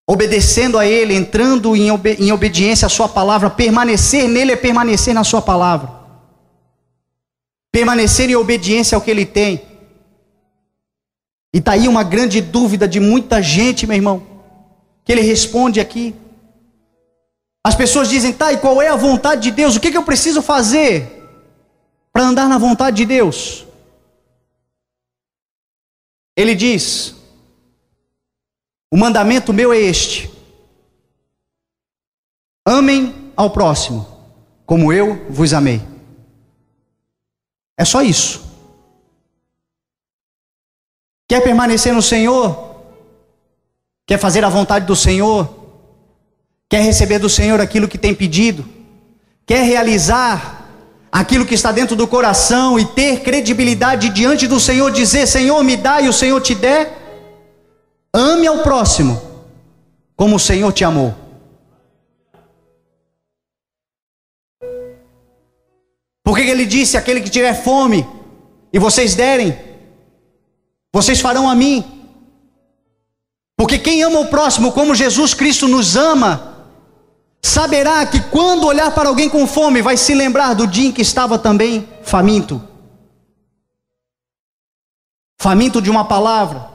obedecendo a Ele, entrando em obediência à sua palavra. Permanecer nele é permanecer na sua palavra. Permanecer em obediência ao que Ele tem. E está aí uma grande dúvida de muita gente, meu irmão, que Ele responde aqui. As pessoas dizem, tá, e qual é a vontade de Deus? O que eu preciso fazer para andar na vontade de Deus? Ele diz, o mandamento meu é este: amem ao próximo, como eu vos amei. É só isso. Quer permanecer no Senhor? Quer fazer a vontade do Senhor? Quer receber do Senhor aquilo que tem pedido? Quer realizar aquilo que está dentro do coração e ter credibilidade diante do Senhor, dizer, Senhor me dá e o Senhor te der? Ame ao próximo como o Senhor te amou. Por que ele disse, aquele que tiver fome e vocês derem, vocês farão a mim? Porque quem ama o próximo como Jesus Cristo nos ama, saberá que quando olhar para alguém com fome, vai se lembrar do dia em que estava também faminto. faminto de uma palavra,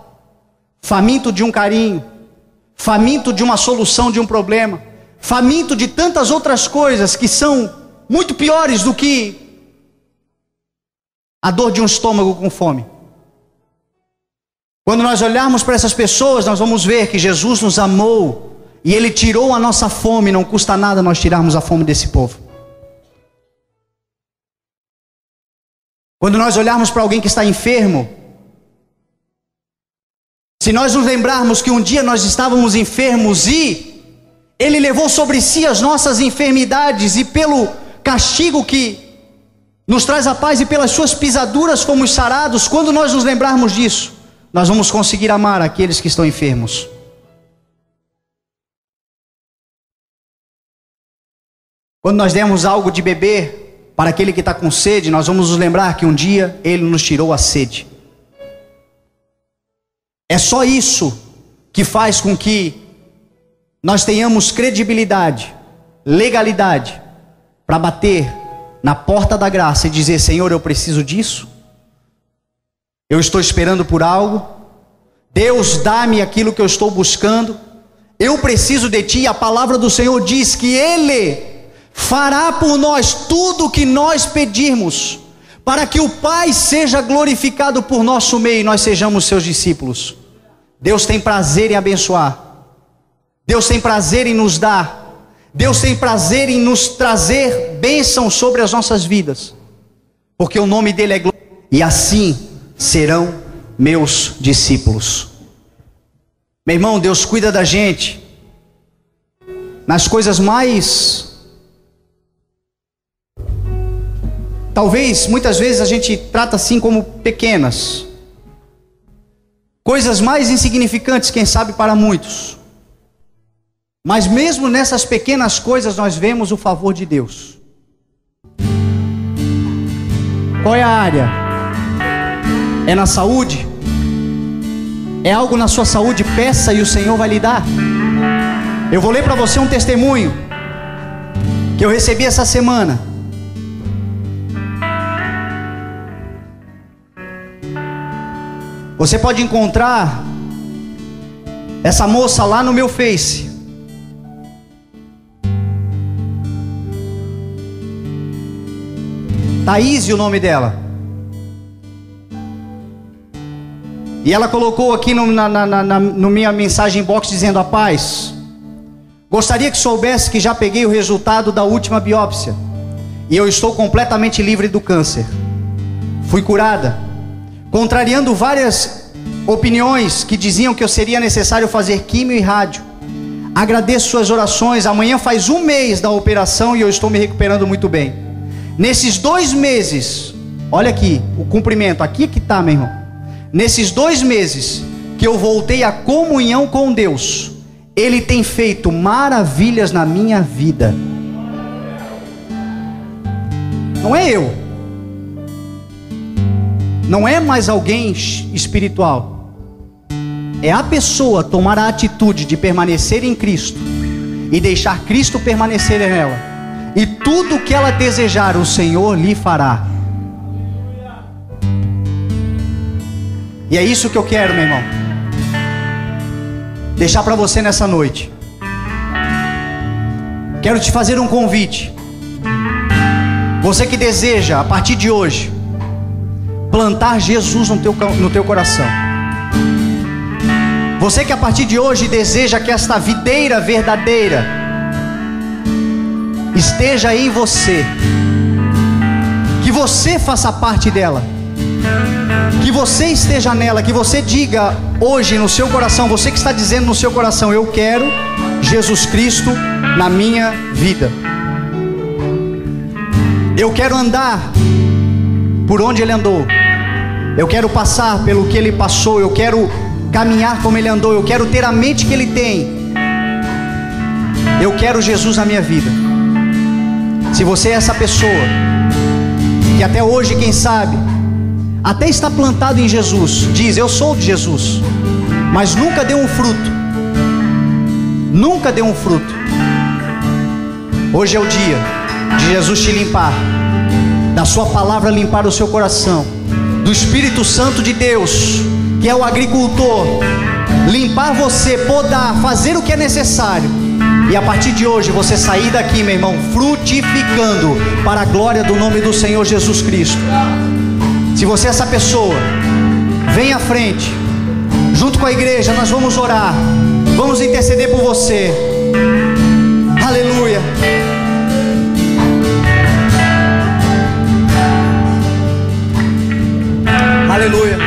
faminto de um carinho, faminto de uma solução de um problema, faminto de tantas outras coisas que são muito piores do que a dor de um estômago com fome. Quando nós olharmos para essas pessoas, nós vamos ver que Jesus nos amou e Ele tirou a nossa fome. Não custa nada nós tirarmos a fome desse povo. Quando nós olharmos para alguém que está enfermo, se nós nos lembrarmos que um dia nós estávamos enfermos e Ele levou sobre si as nossas enfermidades, e pelo castigo que nos traz a paz e pelas suas pisaduras fomos sarados, quando nós nos lembrarmos disso, nós vamos conseguir amar aqueles que estão enfermos. Quando nós demos algo de beber para aquele que está com sede, nós vamos nos lembrar que um dia Ele nos tirou a sede. É só isso que faz com que nós tenhamos credibilidade, legalidade, para bater na porta da graça e dizer: Senhor, eu preciso disso, eu estou esperando por algo, Deus, dá-me aquilo que eu estou buscando, eu preciso de Ti. A palavra do Senhor diz que Ele fará por nós tudo o que nós pedirmos, para que o Pai seja glorificado por nosso meio e nós sejamos seus discípulos. Deus tem prazer em abençoar, Deus tem prazer em nos dar, Deus tem prazer em nos trazer bênção sobre as nossas vidas, porque o nome dEle é glória, e assim serão meus discípulos. Meu irmão, Deus cuida da gente nas coisas mais, talvez muitas vezes a gente trata assim como pequenas, coisas mais insignificantes, quem sabe para muitos, mas mesmo nessas pequenas coisas nós vemos o favor de Deus. Qual é a área? É na saúde? É algo na sua saúde? Peça e o Senhor vai lhe dar. Eu vou ler para você um testemunho que eu recebi essa semana. Você pode encontrar essa moça lá no meu Face. Thaís, o nome dela. E ela colocou aqui no minha mensagem box dizendo: a paz, gostaria que soubesse que já peguei o resultado da última biópsia e eu estou completamente livre do câncer. Fui curada, contrariando várias opiniões que diziam que eu seria necessário fazer químio e rádio. Agradeço suas orações. Amanhã faz 1 mês da operação e eu estou me recuperando muito bem. Nesses 2 meses, olha aqui o cumprimento, aqui que está, meu irmão. Nesses 2 meses que eu voltei à comunhão com Deus, Ele tem feito maravilhas na minha vida. Não é eu, não é mais alguém espiritual, é a pessoa tomar a atitude de permanecer em Cristo e deixar Cristo permanecer nela, e tudo o que ela desejar o Senhor lhe fará. E é isso que eu quero, meu irmão, deixar para você nessa noite. Quero te fazer um convite. Você que deseja, a partir de hoje, plantar Jesus no teu coração. Você que a partir de hoje deseja que esta videira verdadeira esteja em você, que você faça parte dela, que você esteja nela, que você diga hoje no seu coração, você que está dizendo no seu coração: eu quero Jesus Cristo na minha vida, eu quero andar por onde Ele andou, eu quero passar pelo que Ele passou, eu quero caminhar como Ele andou, eu quero ter a mente que Ele tem, eu quero Jesus na minha vida. Se você é essa pessoa que até hoje, quem sabe, até está plantado em Jesus, diz: eu sou de Jesus, mas nunca deu um fruto, nunca deu um fruto. Hoje é o dia de Jesus te limpar, da sua palavra limpar o seu coração, do do Espírito Santo de Deus, que é o agricultor, limpar você, podar, fazer o que é necessário, e a partir de hoje você sair daqui, meu irmão, frutificando para a glória do nome do Senhor Jesus Cristo. Se você é essa pessoa, vem à frente, junto com a igreja, nós vamos orar, vamos interceder por você. Aleluia. Aleluia.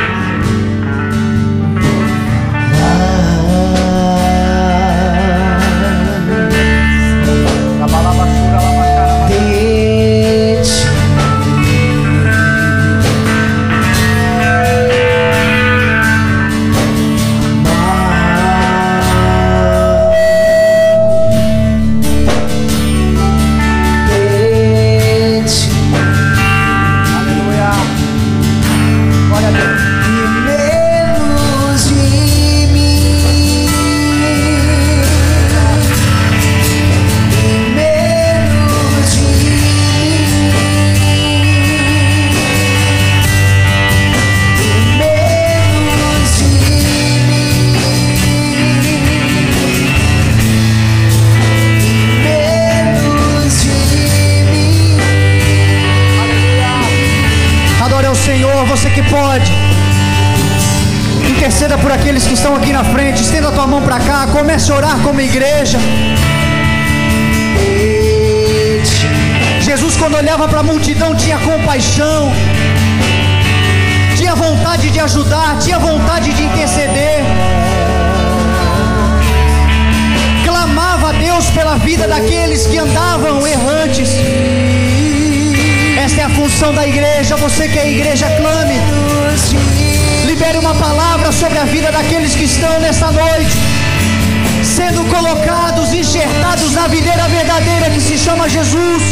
Você que pode, interceda por aqueles que estão aqui na frente, estenda a tua mão para cá, comece a orar como igreja. Jesus, quando olhava para a multidão, tinha compaixão, tinha vontade de ajudar, tinha vontade de interceder, clamava a Deus pela vida daqueles que andavam errantes. Esta é a função da igreja. Você que é igreja, clame, libere uma palavra sobre a vida daqueles que estão nessa noite sendo colocados, enxertados na videira verdadeira que se chama Jesus.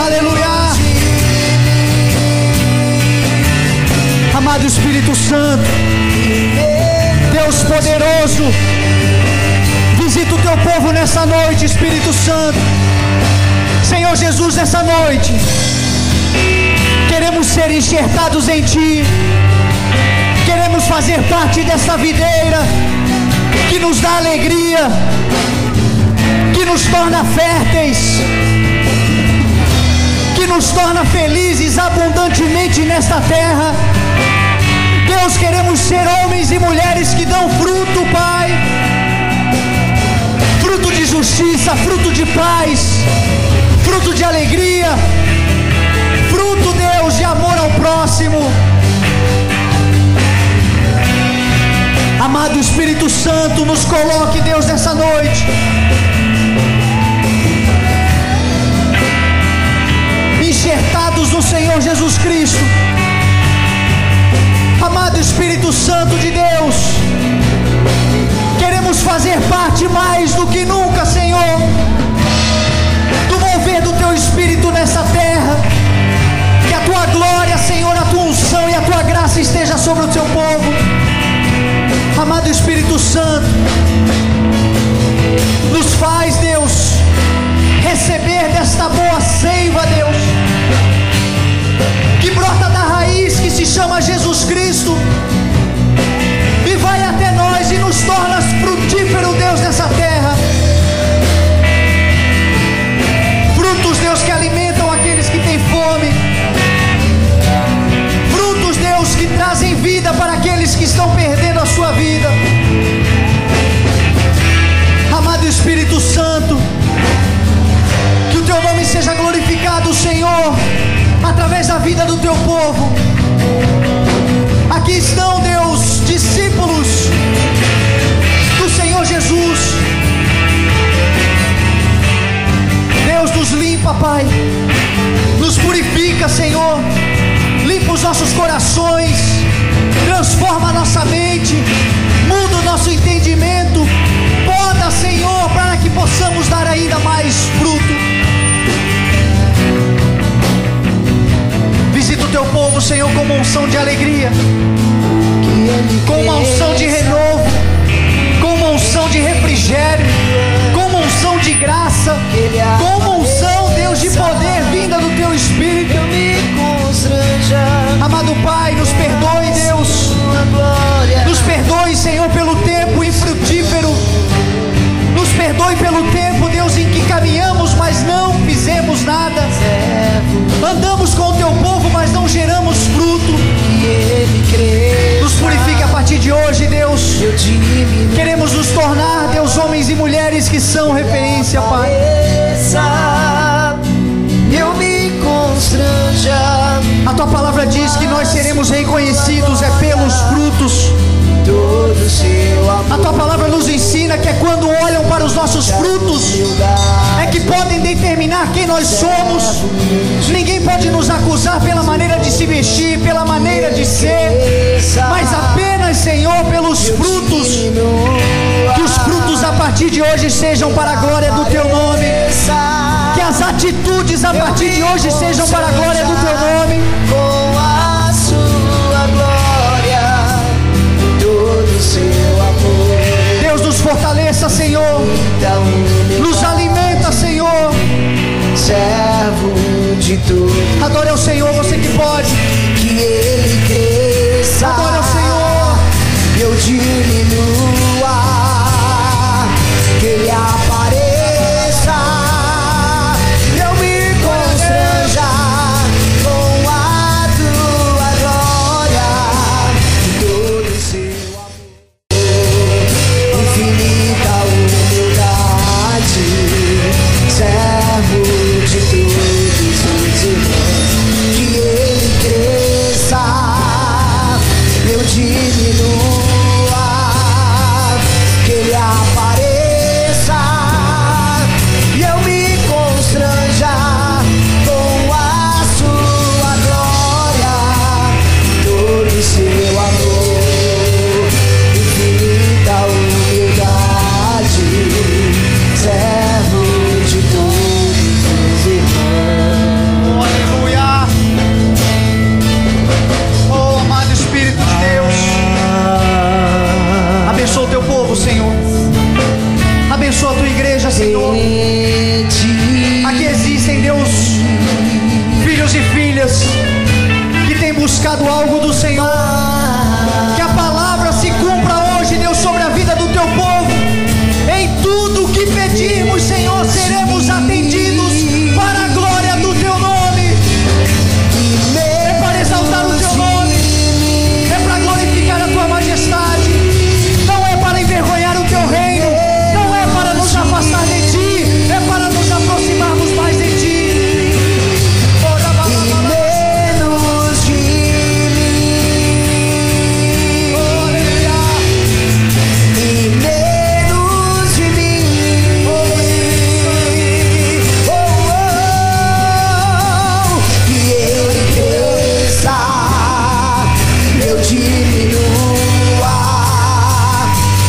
Aleluia. Amado Espírito Santo, Deus poderoso, visita o teu povo nessa noite, Espírito Santo. Senhor Jesus, nessa noite queremos ser enxertados em Ti, queremos fazer parte dessa videira que nos dá alegria, que nos torna férteis, que nos torna felizes abundantemente nesta terra. Deus, queremos ser homens e mulheres que dão fruto, Pai, fruto de justiça, fruto de paz, fruto de alegria, fruto, Deus, de amor ao próximo. Amado Espírito Santo, nos coloque, Deus, nessa noite enxertados no Senhor Jesus Cristo. Amado Espírito Santo de Deus, queremos fazer parte mais do que nunca, Senhor, do mover do Teu Espírito nessa terra. Que a Tua glória, Senhor, a Tua unção e a Tua graça esteja sobre o Teu povo. Amado Espírito Santo, nos faz, Deus, receber desta boa seiva, Deus, que brota da raiz que se chama Jesus Cristo e vai até nós e nos torna frutífero, Deus, nessa terra. Frutos, Deus, que alimentam aqueles que têm fome. Frutos, Deus, que trazem vida para aqueles que estão perdendo a sua vida. Amado Espírito Santo, que o Teu nome seja glorificado, Senhor, através da vida do Teu povo. Aqui estão, Deus, discípulos do Senhor Jesus. Deus, nos limpa, Pai, nos purifica, Senhor, limpa os nossos corações, transforma a nossa mente, muda o nosso entendimento, poda, Senhor, para que possamos dar ainda mais fruto. Visita o Teu povo, Senhor, com uma unção de alegria, com uma unção de renovo, com uma unção de refrigério, com uma unção de graça, com uma unção, Deus, de poder vinda do Teu Espírito. eu me constranja. Amado Pai, nos perdoe, Deus. Sua glória. Nos perdoe, Senhor, pelo tempo infrutífero. Nos perdoe pelo tempo, Deus, em que caminhamos, mas não fizemos nada. Andamos com o teu povo, mas não geramos fruto. Que ele cresça. Nos purifique a partir de hoje, Deus. Eu diminuo. Queremos nos tornar, Deus, homens e mulheres que são referência, Pai. Eu me constranja. A tua palavra diz que nós seremos reconhecidos pelos frutos. Todo seu amor. A tua palavra nos ensina que é quando olham para os nossos frutos é que podem determinar quem nós somos. Ninguém pode nos acusar pela maneira de se vestir, pela maneira de ser, mas apenas, Senhor, pelos frutos. Que os frutos a partir de hoje sejam para a glória do teu nome. Que as atitudes a partir de hoje sejam para a glória do teu nome. Com a sua glória, todo seu amor. Deus, nos fortaleça, Senhor. Nos alimenta, Senhor. Servo de tudo. Adore ao Senhor, você que pode. Que ele cresça. Adore ao Senhor. Eu diminua. Que ele apareça. Eu me constranja com a tua glória. Todo seu amor. Infinita humildade. Servo de todos os irmãos. Que ele cresça. Eu diminua. Que ele apareça. E eu me constranja com a sua glória. Todo seu amor. Infinita humildade. Servo de todos os irmãos. Oh, aleluia. Oh, amado Espírito de Deus, abençoa o teu povo, Senhor. Abençoa a tua igreja, Senhor. Aqui existem, Deus, filhos e filhas que têm buscado algo do Senhor. Que a palavra se cumpra hoje, Deus, sobre a vida do teu povo. Em tudo o que pedirmos, Senhor, seremos atendidos para a glória do teu nome. É para exaltar o teu nome. É para glorificar a tua majestade. Não é para envergonhar o teu reino. Não é para nos afastar de ti. É para nos aproximarmos mais de ti. Menos de mim. Aleluia. E menos de mim. Oh, oh. Que ele cresça. Eu diminua.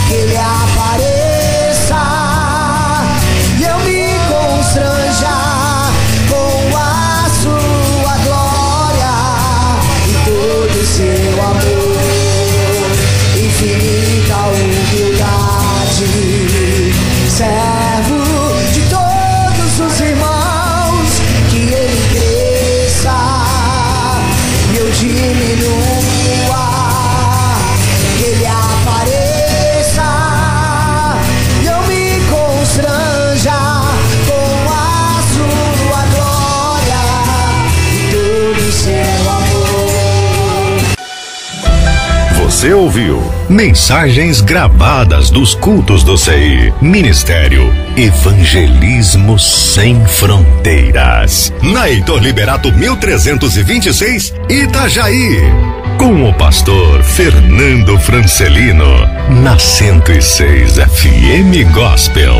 Que ele apareça. E eu me constranja com a sua glória e todo seu amor. Infinita humildade. Servo de todos os irmãos. Que ele cresça e eu diminua. Que ele apareça e eu me constranja com a sua glória e todo seu amor. Você ouviu mensagens gravadas dos cultos do CI. Ministério Evangelismo Sem Fronteiras. Na Heitor Liberato 1326, Itajaí. Com o pastor Fernando Francelino. Na 106 FM Gospel.